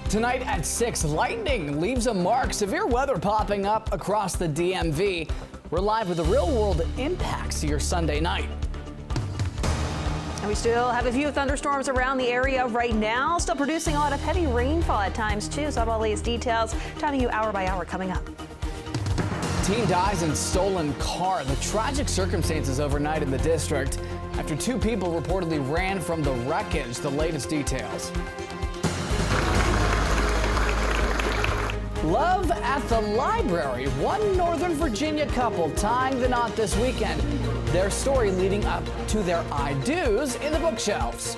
Tonight at 6, lightning leaves a mark. Severe weather popping up across the DMV. We're live with the real-world impacts to your Sunday night. And we still have a few thunderstorms around the area right now, still producing a lot of heavy rainfall at times too. So all these details, timing you hour by hour coming up. Teen dies in stolen car. The tragic circumstances overnight in the district after 2 people reportedly ran from the wreckage. The latest details. Love at the library. One Northern Virginia couple tying the knot this weekend. Their story leading up to their I-dos in the bookshelves.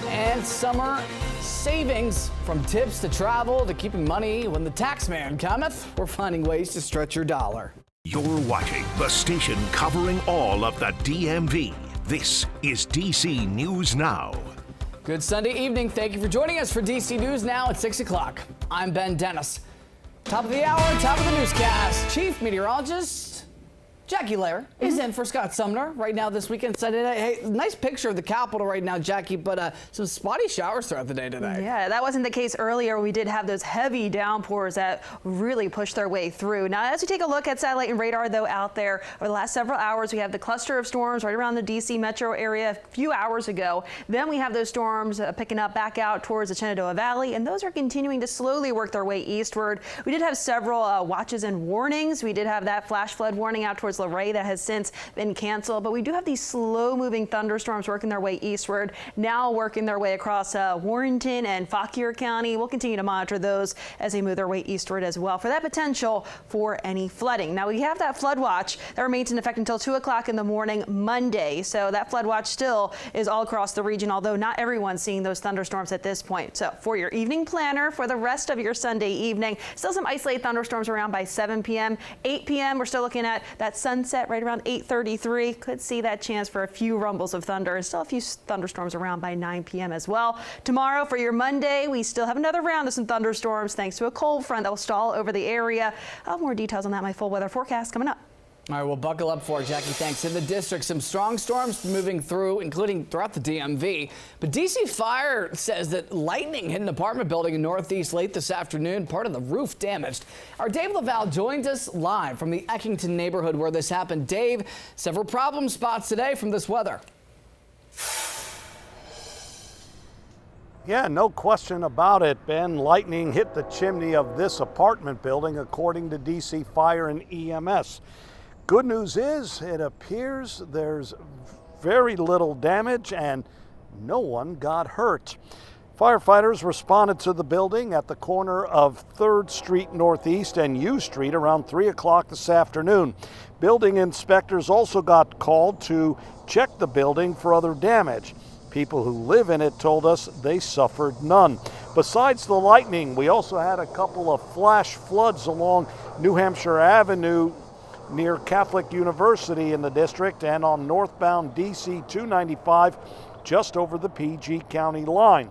And summer savings, from tips to travel to keeping money when the tax man cometh. We're finding ways to stretch your dollar. You're watching the station covering all of the DMV. This is DC News Now. Good Sunday evening. Thank you for joining us for DC News Now at 6 o'clock. I'm Ben Dennis. Top of the hour, top of the newscast. Chief Meteorologist Jackie Lair is in for Scott Sumner right now this weekend. Sunday night. Hey, nice picture of the Capitol right now, Jackie, but some spotty showers throughout the day today. Yeah, that wasn't the case earlier. We did have those heavy downpours that really pushed their way through. Now, as we take a look at satellite and radar, though, out there over the last several hours, we have the cluster of storms right around the DC metro area a few hours ago. Then we have those storms picking up back out towards the Shenandoah Valley, and those are continuing to slowly work their way eastward. We did have several watches and warnings. We did have that flash flood warning out towards Luray that has since been canceled, but we do have these slow-moving thunderstorms working their way eastward, now working their way across Warrenton and Fauquier County. We'll continue to monitor those as they move their way eastward as well for that potential for any flooding. Now, we have that flood watch that remains in effect until 2 o'clock in the morning Monday, so that flood watch still is all across the region, although not everyone's seeing those thunderstorms at this point. So for your evening planner for the rest of your Sunday evening, still some isolated thunderstorms around by 7 p.m. 8 p.m. we're still looking at that sunset right around 8:33. Could see that chance for a few rumbles of thunder and still a few thunderstorms around by 9 p.m. as well. Tomorrow for your Monday, we still have another round of some thunderstorms thanks to a cold front that will stall over the area. I'll have more details on that in my full weather forecast coming up. All right, well, buckle up for it, Jackie. Thanks. In the district, some strong storms moving through, including throughout the DMV. But DC Fire says that lightning hit an apartment building in Northeast late this afternoon, part of the roof damaged. Our Dave Laval joins us live from the Eckington neighborhood where this happened. Dave, several problem spots today from this weather. Yeah, no question about it, Ben. Lightning hit the chimney of this apartment building, according to DC Fire and EMS. Good news is it appears there's very little damage and no one got hurt. Firefighters responded to the building at the corner of 3rd Street Northeast and U Street around 3 o'clock this afternoon. Building inspectors also got called to check the building for other damage. People who live in it told us they suffered none. Besides the lightning, we also had a couple of flash floods along New Hampshire Avenue near Catholic University in the district and on northbound DC 295 just over the PG County line.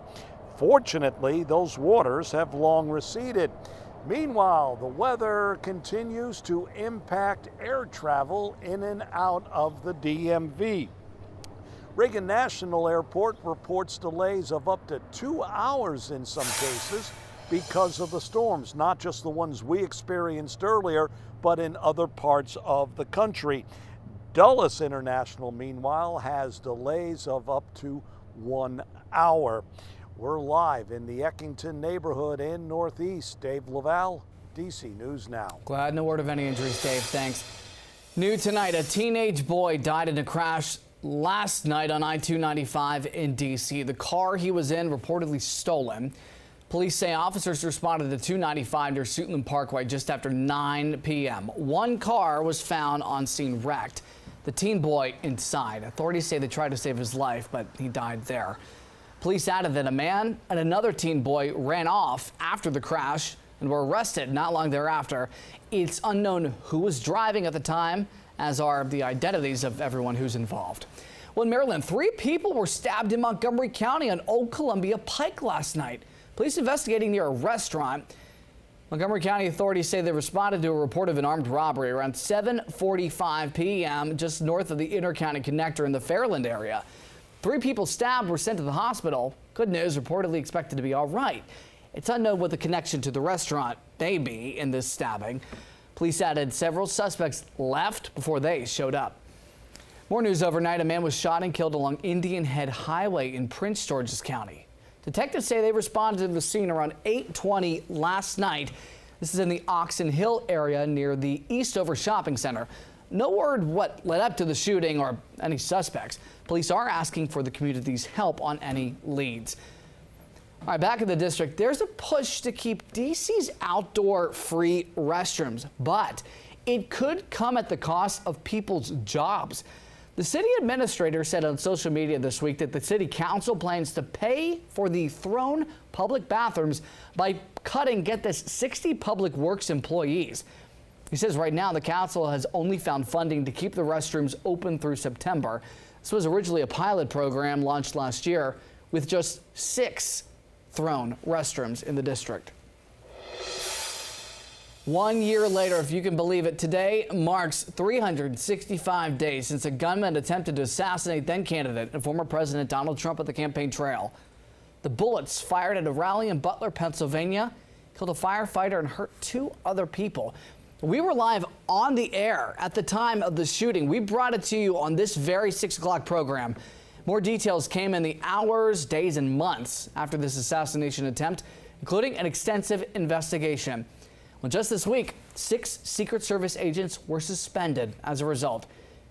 Fortunately, those waters have long receded. Meanwhile, the weather continues to impact air travel in and out of the DMV. Reagan National Airport reports delays of up to 2 hours in some cases because of the storms, not just the ones we experienced earlier, but in other parts of the country. Dulles International, meanwhile, has delays of up to 1 hour. We're live in the Eckington neighborhood in Northeast. Dave Laval, DC News Now. Glad no word of any injuries, Dave. Thanks. New tonight, a teenage boy died in a crash last night on I-295 in DC. The car he was in reportedly stolen. Police say officers responded to 295 near Suitland Parkway just after 9 p.m. One car was found on scene wrecked. The teen boy inside. Authorities say they tried to save his life, but he died there. Police added that a man and another teen boy ran off after the crash and were arrested not long thereafter. It's unknown who was driving at the time, as are the identities of everyone who's involved. Well, in Maryland, 3 people were stabbed in Montgomery County on Old Columbia Pike last night. Police investigating near a restaurant. Montgomery County authorities say they responded to a report of an armed robbery around 7:45 p.m. just north of the Intercounty Connector in the Fairland area. 3 people stabbed were sent to the hospital. Good news, reportedly expected to be all right. It's unknown what the connection to the restaurant may be in this stabbing. Police added several suspects left before they showed up. More news overnight. A man was shot and killed along Indian Head Highway in Prince George's County. Detectives say they responded to the scene around 8:20 last night. This is in the Oxon Hill area near the Eastover Shopping Center. No word what led up to the shooting or any suspects. Police are asking for the community's help on any leads. All right, back in the district, there's a push to keep DC's outdoor free restrooms, but it could come at the cost of people's jobs. The city administrator said on social media this week that the city council plans to pay for the thrown public bathrooms by cutting, get this, 60 public works employees. He says right now the council has only found funding to keep the restrooms open through September. This was originally a pilot program launched last year with just 6 thrown restrooms in the district. 1 year later, if you can believe it, today marks 365 days since a gunman attempted to assassinate then candidate and former President Donald Trump at the campaign trail. The bullets fired at a rally in Butler, Pennsylvania, killed a firefighter and hurt 2 other people. We were live on the air at the time of the shooting. We brought it to you on this very 6 o'clock program. More details came in the hours, days, and months after this assassination attempt, including an extensive investigation. Well, just this week, 6 Secret Service agents were suspended as a result.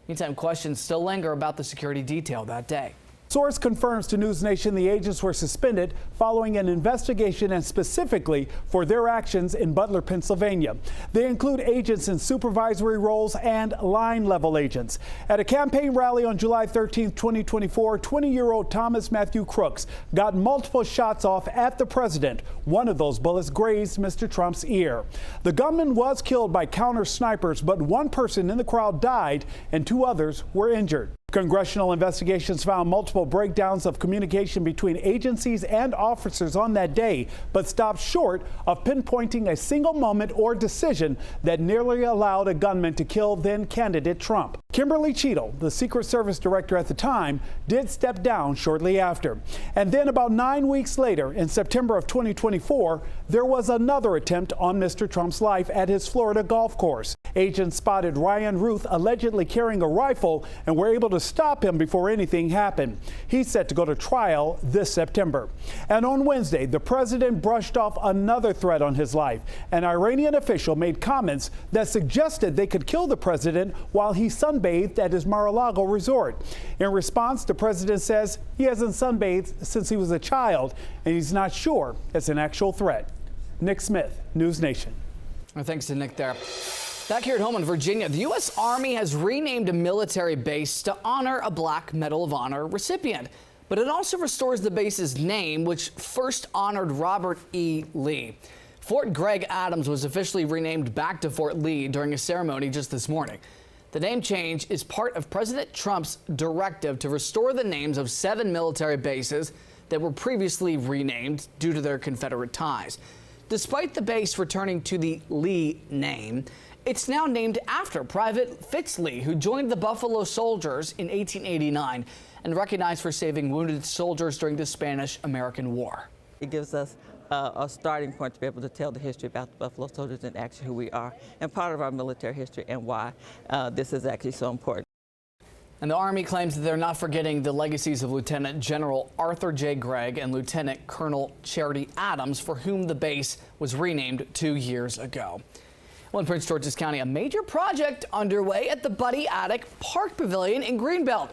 Meantime, questions still linger about the security detail that day. Source confirms to News Nation the agents were suspended following an investigation and specifically for their actions in Butler, Pennsylvania. They include agents in supervisory roles and line level agents. At a campaign rally on July 13, 2024, 20-year-old Thomas Matthew Crooks got multiple shots off at the president. One of those bullets grazed Mr. Trump's ear. The gunman was killed by counter snipers, but 1 person in the crowd died and 2 others were injured. Congressional investigations found multiple breakdowns of communication between agencies and officers on that day, but stopped short of pinpointing a single moment or decision that nearly allowed a gunman to kill then candidate Trump. Kimberly Cheadle, the Secret Service director at the time, did step down shortly after. And then about 9 weeks later, in September of 2024, there was another attempt on Mr. Trump's life at his Florida golf course. Agents spotted Ryan Ruth allegedly carrying a rifle and were able to stop him before anything happened. He's set to go to trial this September. And on Wednesday, the president brushed off another threat on his life. An Iranian official made comments that suggested they could kill the president while he sunbathed at his Mar-a-Lago resort. In response, the president says he hasn't sunbathed since he was a child, and he's not sure it's an actual threat. Nick Smith, News Nation. Well, thanks to Nick there. Back here at home in Virginia, the U.S. Army has renamed a military base to honor a Black Medal of Honor recipient. But it also restores the base's name, which first honored Robert E. Lee. Fort Gregg Adams was officially renamed back to Fort Lee during a ceremony just this morning. The name change is part of President Trump's directive to restore the names of 7 military bases that were previously renamed due to their Confederate ties. Despite the base returning to the Lee name, it's now named after Private Fitz Lee, who joined the Buffalo Soldiers in 1889 and recognized for saving wounded soldiers during the Spanish-American War. It gives us a starting point to be able to tell the history about the Buffalo Soldiers and actually who we are and part of our military history and why this is actually so important. And the Army claims that they're not forgetting the legacies of Lieutenant General Arthur J. Gregg and Lieutenant Colonel Charity Adams, for whom the base was renamed 2 years ago. Well, in Prince George's County, a major project underway at the Buddy Attic Park Pavilion in Greenbelt.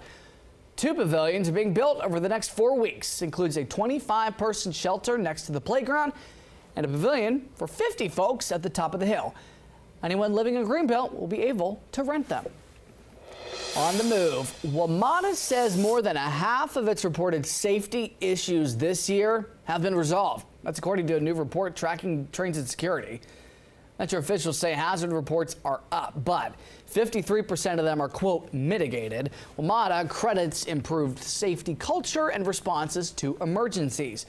2 pavilions are being built over the next 4 weeks. Includes a 25-person shelter next to the playground and a pavilion for 50 folks at the top of the hill. Anyone living in Greenbelt will be able to rent them. On the move, WMATA says more than a half of its reported safety issues this year have been resolved. That's according to a new report tracking trains and security. Metro officials say hazard reports are up, but 53% of them are, quote, mitigated. WMATA credits improved safety culture and responses to emergencies.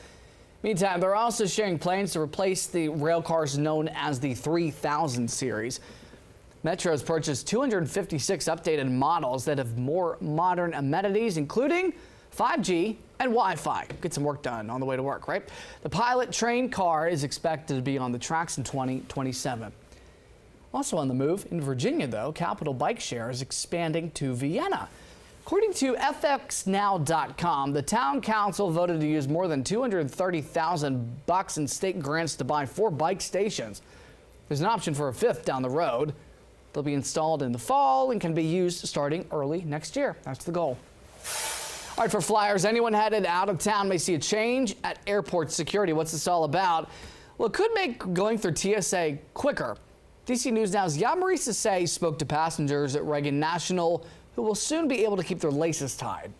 Meantime, they're also sharing plans to replace the rail cars known as the 3000 series. Metro has purchased 256 updated models that have more modern amenities, including 5G, and Wi-Fi. Get some work done on the way to work, right? The pilot train car is expected to be on the tracks in 2027. Also on the move in Virginia, though, Capital Bike Share is expanding to Vienna. According to FXNow.com, the town council voted to use more than $230,000 in state grants to buy 4 bike stations. There's an option for a 5th down the road. They'll be installed in the fall and can be used starting early next year. That's the goal. All right, for Flyers, anyone headed out of town may see a change at airport security. What's this all about? Well, it could make going through TSA quicker. DC News Now's Yamari Sase spoke to passengers at Reagan National who will soon be able to keep their laces tied.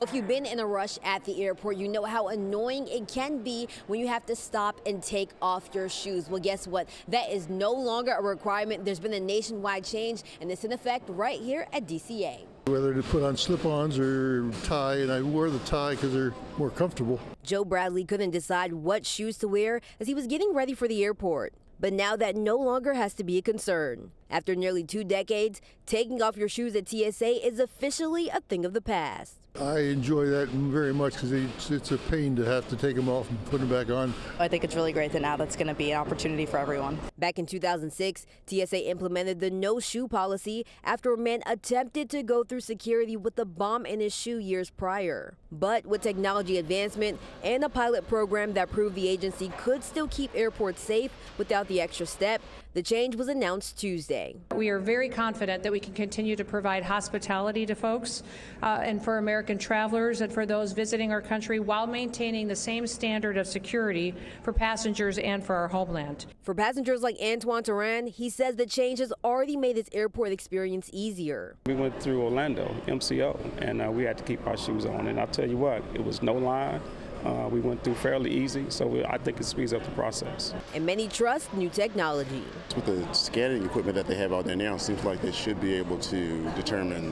If you've been in a rush at the airport, you know how annoying it can be when you have to stop and take off your shoes. Well, guess what? That is no longer a requirement. There's been a nationwide change, and it's in effect right here at DCA. Whether to put on slip-ons or tie, and I wear the tie because they're more comfortable. Joe Bradley couldn't decide what shoes to wear as he was getting ready for the airport. But now that no longer has to be a concern. After nearly 2 decades, taking off your shoes at TSA is officially a thing of the past. I enjoy that very much because it's a pain to have to take them off and put them back on. I think it's really great that now that's going to be an opportunity for everyone. Back in 2006, TSA implemented the no shoe policy after a man attempted to go through security with a bomb in his shoe years prior. But with technology advancement and a pilot program that proved the agency could still keep airports safe without the extra step, the change was announced Tuesday. We are very confident that we can continue to provide hospitality to folks and for American travelers and for those visiting our country while maintaining the same standard of security for passengers and for our homeland. For passengers like Antoine Turan, he says the change has already made his airport experience easier. We went through Orlando, MCO, and we had to keep our shoes on. And I'll tell you what, it was no line. We went through fairly easy, so I think it speeds up the process. And many trust new technology. With the scanning equipment that they have out there now, it seems like they should be able to determine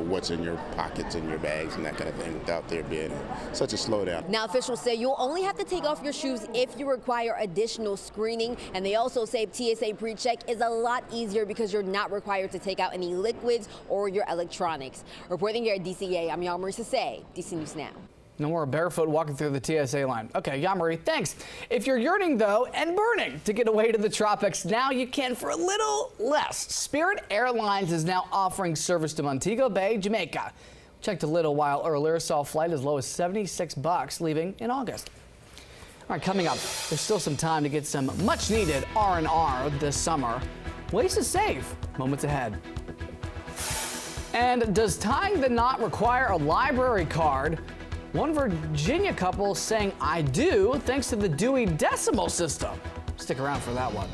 what's in your pockets and your bags and that kind of thing without there being such a slowdown. Now officials say you'll only have to take off your shoes if you require additional screening. And they also say TSA pre-check is a lot easier because you're not required to take out any liquids or your electronics. Reporting here at DCA, I'm Yamari Sase, DC News Now. No more barefoot walking through the TSA line. Okay, Yamari, thanks. If you're yearning, though, and burning to get away to the tropics, now you can for a little less. Spirit Airlines is now offering service to Montego Bay, Jamaica. Checked a little while earlier, saw a flight as low as $76 leaving in August. All right, coming up, there's still some time to get some much-needed R&R this summer. Ways to save, moments ahead. And does tying the knot require a library card? One Virginia couple saying I do thanks to the Dewey Decimal System. Stick around for that one.